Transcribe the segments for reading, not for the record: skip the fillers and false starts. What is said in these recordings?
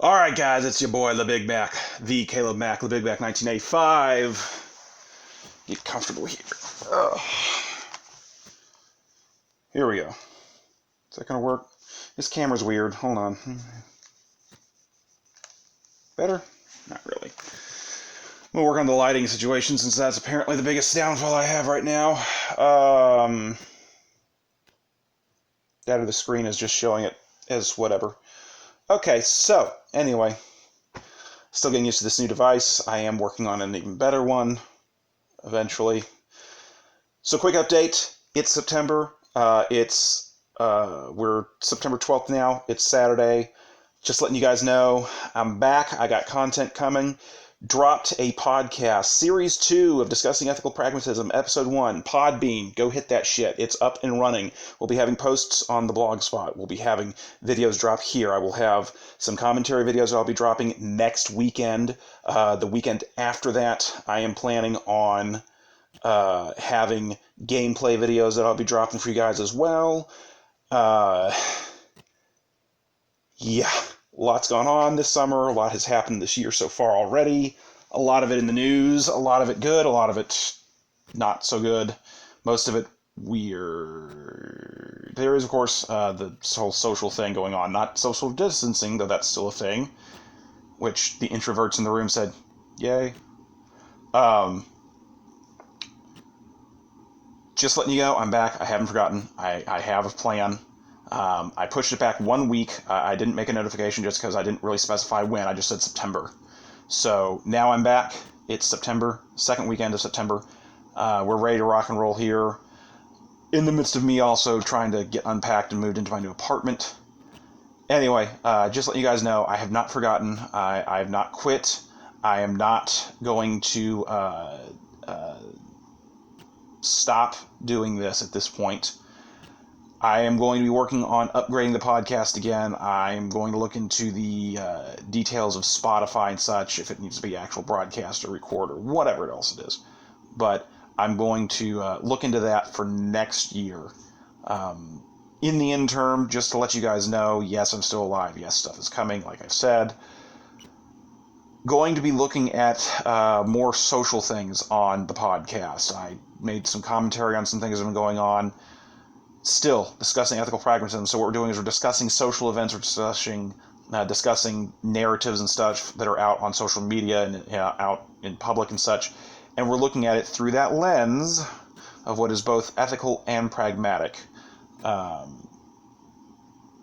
All right, guys, it's your boy, LaBig Mac, the Caleb Mac, LaBig Mac 1985. Get comfortable here. Ugh. Here we go. Is that going to work? This camera's weird. Hold on. Better? Not really. I'm going to work on the lighting situation since that's apparently the biggest downfall I have right now. That or the screen is just showing it as whatever. Okay, so, anyway. Still getting used to this new device. I am working on an even better one eventually. So, quick update. It's September. We're September 12th now. It's Saturday. Just letting you guys know, I'm back. I got content coming. Dropped a podcast, Series 2 of Discussing Ethical Pragmatism, Episode 1, Podbean. Go hit that shit. It's up and running. We'll be having posts on the Blogspot. We'll be having videos drop here. I will have some commentary videos that I'll be dropping next weekend. The weekend after that, I am planning on having gameplay videos that I'll be dropping for you guys as well. Yeah, lots gone on this summer. A lot has happened this year so far already. A lot of it in the news, a lot of it good, a lot of it not so good. Most of it weird. There is, of course, the whole social thing going on. Not social distancing, though that's still a thing, which the introverts in the room said, yay. Just letting you know, I'm back. I haven't forgotten. I have a plan. I pushed it back 1 week. I didn't make a notification just because I didn't really specify when. I just said September. So now I'm back. It's September, second weekend of September. We're ready to rock and roll here. In the midst of me also trying to get unpacked and moved into my new apartment. Anyway, just letting you guys know, I have not forgotten. I have not quit. I am not going to stop doing this at this point. I am going to be working on upgrading the podcast again. I'm going to look into the details of Spotify and such, if it needs to be actual broadcast or record or whatever else it is. But I'm going to look into that for next year. In the interim, just to let you guys know, yes, I'm still alive. Yes, stuff is coming, like I've said. Going to be looking at more social things on the podcast. I made some commentary on some things that have been going on. Still discussing ethical pragmatism. So what we're doing is we're discussing social events, we're discussing narratives and stuff that are out on social media and out in public and such, and we're looking at it through that lens of what is both ethical and pragmatic.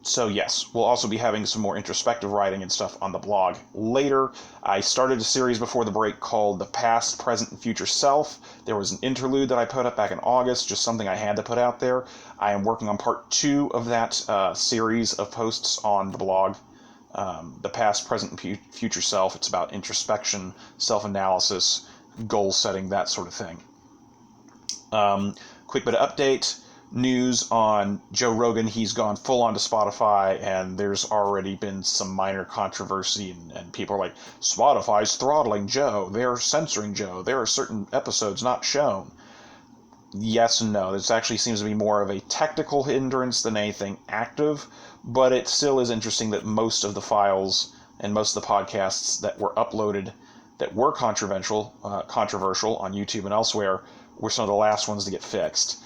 So yes, we'll also be having some more introspective writing and stuff on the blog later. I started a series before the break called The Past, Present, and Future Self. There was an interlude that I put up back in August, just something I had to put out there. I am working on part 2 of that series of posts on the blog. The Past, Present, and Future Self. It's about introspection, self-analysis, goal setting, that sort of thing. Quick bit of update. News on Joe Rogan. He's gone full on to Spotify, and there's already been some minor controversy, and people are like, Spotify's throttling Joe, they're censoring Joe, there are certain episodes not shown. Yes and no. This actually seems to be more of a technical hindrance than anything active, but it still is interesting that most of the files and most of the podcasts that were uploaded that were controversial on YouTube and elsewhere were some of the last ones to get fixed.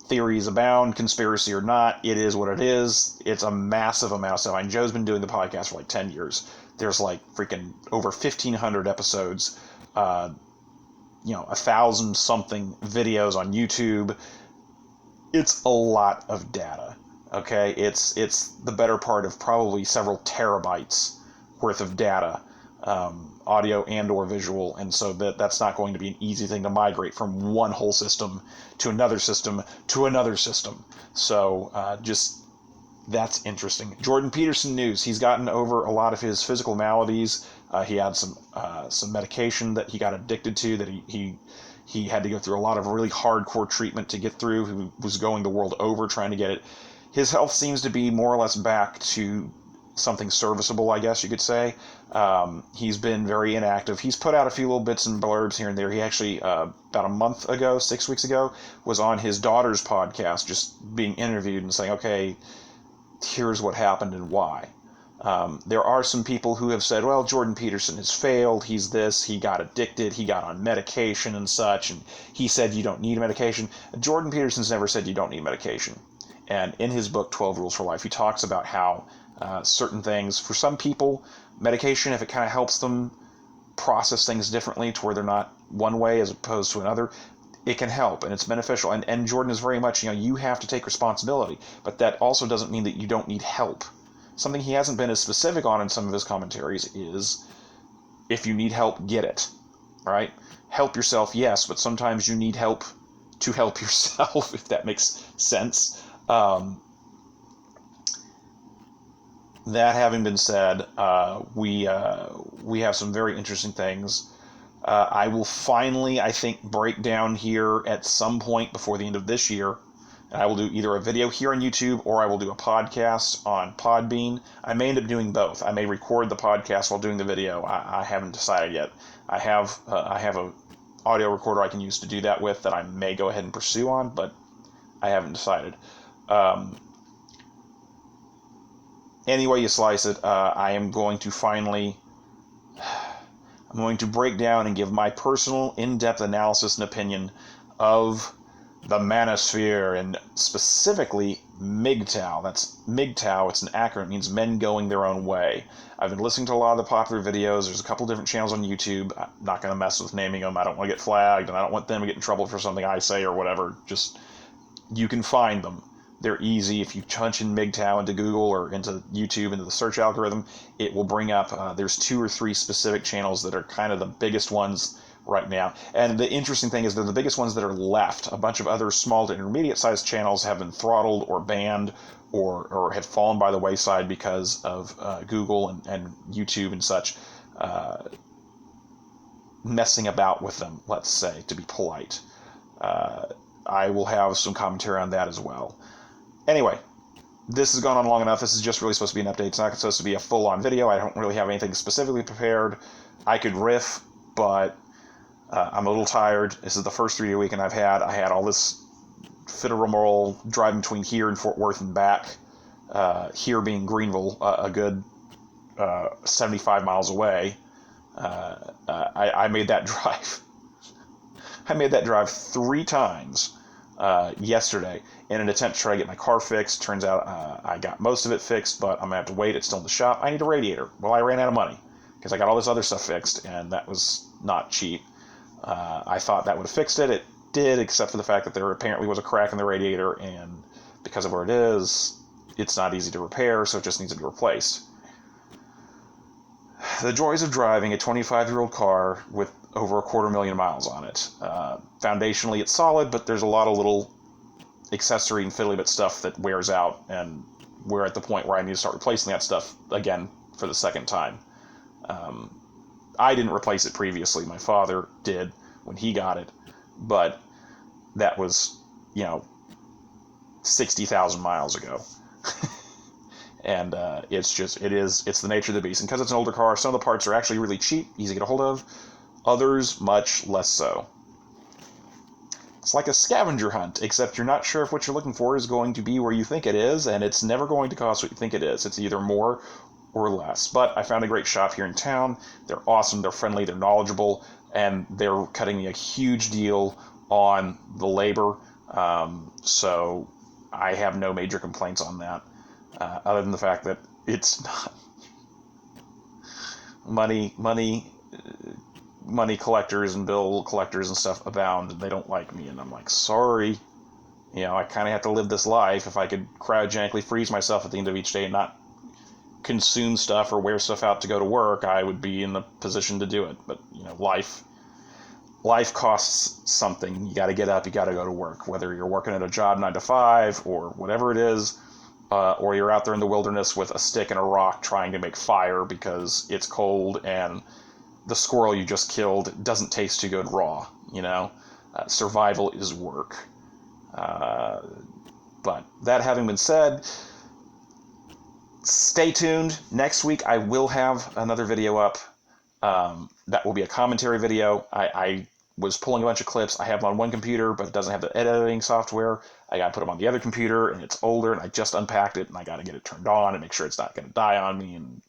Theories abound, conspiracy or not, it is what it is. It's a massive amount of stuff. I mean, Joe's been doing the podcast for like 10 years. There's like freaking over 1,500 episodes, 1,000 something videos on YouTube. It's a lot of data, okay? It's the better part of probably several terabytes worth of data. Audio and or visual, and so that's not going to be an easy thing to migrate from one whole system to another system to another system. So just that's interesting. Jordan Peterson news. He's gotten over a lot of his physical maladies. He had some medication that he got addicted to that he had to go through a lot of really hardcore treatment to get through. He was going the world over trying to get it. His health seems to be more or less back to something serviceable, I guess you could say. He's been very inactive. He's put out a few little bits and blurbs here and there. He actually, about a month ago, 6 weeks ago, was on his daughter's podcast, just being interviewed and saying, okay, here's what happened and why. There are some people who have said, well, Jordan Peterson has failed, he's this, he got addicted, he got on medication and such, and he said you don't need medication. Jordan Peterson's never said you don't need medication. And in his book, 12 Rules for Life, he talks about how certain things, for some people, medication, if it kind of helps them process things differently to where they're not one way as opposed to another, it can help and it's beneficial. And Jordan is very much, you have to take responsibility, but that also doesn't mean that you don't need help. Something he hasn't been as specific on in some of his commentaries is, if you need help, get it. All right? Help yourself, yes, but sometimes you need help to help yourself, if that makes sense. That having been said, we have some very interesting things. I will finally, I think, break down here at some point before the end of this year. And I will do either a video here on YouTube or I will do a podcast on Podbean. I may end up doing both. I may record the podcast while doing the video. I haven't decided yet. I have a audio recorder I can use to do that with that I may go ahead and pursue on, but I haven't decided. Any way you slice it, I am going to finally... I'm going to break down and give my personal in-depth analysis and opinion of the manosphere, and specifically MGTOW. That's MGTOW. It's an acronym. It means men going their own way. I've been listening to a lot of the popular videos. There's a couple different channels on YouTube. I'm not going to mess with naming them. I don't want to get flagged, and I don't want them to get in trouble for something I say or whatever. Just, you can find them. They're easy. If you punch in MGTOW into Google or into YouTube, into the search algorithm, it will bring up, there's 2 or 3 specific channels that are kind of the biggest ones right now. And the interesting thing is they're the biggest ones that are left. A bunch of other small to intermediate sized channels have been throttled or banned or have fallen by the wayside because of Google and YouTube and such messing about with them, let's say, to be polite. I will have some commentary on that as well. Anyway, this has gone on long enough. This is just really supposed to be an update. It's not supposed to be a full-on video. I don't really have anything specifically prepared. I could riff, but I'm a little tired. This is the first 3-day weekend I've had. I had all this rigmarole driving between here and Fort Worth and back. Here being Greenville, a good 75 miles away. I made that drive. I made that drive 3 times yesterday in an attempt to try to get my car fixed. Turns out I got most of it fixed, but I'm going to have to wait. It's still in the shop. I need a radiator. Well, I ran out of money because I got all this other stuff fixed, and that was not cheap. I thought that would have fixed it. It did, except for the fact that there apparently was a crack in the radiator, and because of where it is, it's not easy to repair, so it just needs to be replaced. The joys of driving a 25-year-old car with over 250,000 miles on it. Foundationally, it's solid, but there's a lot of little accessory and fiddly bit stuff that wears out, and we're at the point where I need to start replacing that stuff again for the second time. I didn't replace it previously. My father did when he got it, but that was, 60,000 miles ago. And it's the nature of the beast. And because it's an older car, some of the parts are actually really cheap, easy to get a hold of. Others, much less so. It's like a scavenger hunt, except you're not sure if what you're looking for is going to be where you think it is, and it's never going to cost what you think it is. It's either more or less. But I found a great shop here in town. They're awesome, they're friendly, they're knowledgeable, and they're cutting me a huge deal on the labor. So I have no major complaints on that. Other than the fact that it's not money collectors and bill collectors and stuff abound, and they don't like me, and I'm like, sorry, I kind of have to live this life. If I could cryogenically freeze myself at the end of each day and not consume stuff or wear stuff out to go to work, I would be in the position to do it. But life costs something. You got to get up, you got to go to work, whether you're working at a job 9 to 5 or whatever it is. Or you're out there in the wilderness with a stick and a rock trying to make fire because it's cold and the squirrel you just killed doesn't taste too good raw, survival is work. But that having been said, stay tuned. Next week I will have another video up. That will be a commentary video. I was pulling a bunch of clips. I have them on one computer, but it doesn't have the editing software. I got to put them on the other computer, and it's older, and I just unpacked it, and I got to get it turned on and make sure it's not going to die on me, and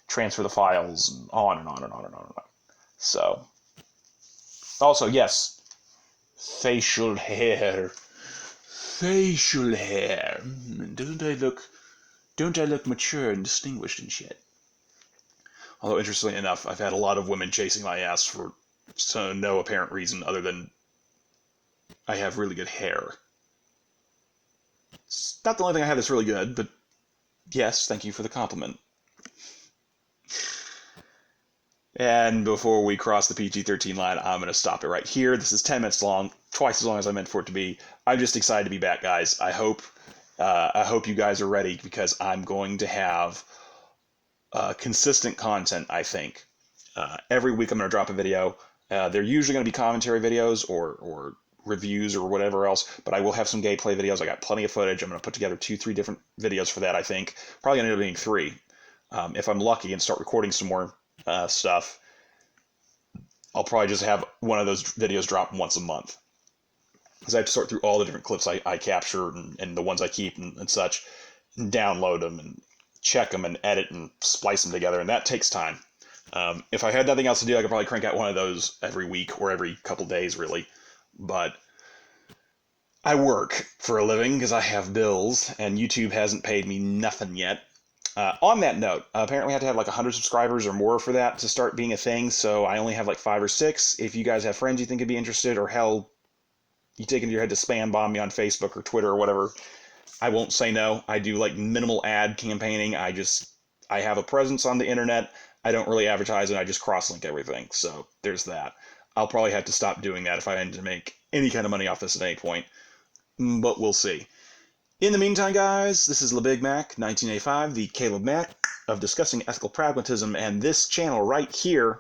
transfer the files, and on and on and on and on and on. So, also, yes, facial hair. Facial hair. Don't I look mature and distinguished and shit? Although, interestingly enough, I've had a lot of women chasing my ass for no apparent reason other than I have really good hair. It's not the only thing I have that's really good, but yes, thank you for the compliment. And before we cross the PG-13 line, I'm going to stop it right here. This is 10 minutes long, twice as long as I meant for it to be. I'm just excited to be back, guys. I hope you guys are ready, because I'm going to have consistent content, I think. Every week I'm going to drop a video. They're usually going to be commentary videos or reviews or whatever else, but I will have some gameplay videos. I got plenty of footage. I'm going to put together 2-3 different videos for that, I think. Probably going to end up being 3. If I'm lucky and start recording some more stuff, I'll probably just have one of those videos drop once a month, because I have to sort through all the different clips I capture and the ones I keep and such, and download them and check them and edit and splice them together, and that takes time. If I had nothing else to do, I could probably crank out one of those every week or every couple days, really. But I work for a living because I have bills, and YouTube hasn't paid me nothing yet. On that note, apparently I have to have like 100 subscribers or more for that to start being a thing, so I only have like 5 or 6. If you guys have friends you think would be interested, or hell, you take it into your head to spam bomb me on Facebook or Twitter or whatever, I won't say no. I do like minimal ad campaigning. I have a presence on the internet. I don't really advertise it. I just cross-link everything. So there's that. I'll probably have to stop doing that if I end to make any kind of money off this at any point. But we'll see. In the meantime, guys, this is LeBig Mac, 1985, the Caleb Mac of Discussing Ethical Pragmatism, and this channel right here,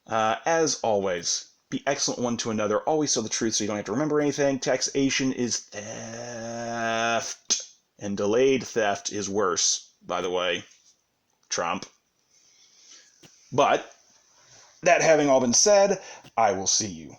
as always, be excellent one to another. Always tell the truth so you don't have to remember anything. Taxation is theft, and delayed theft is worse, by the way. Trump. But, that having all been said, I will see you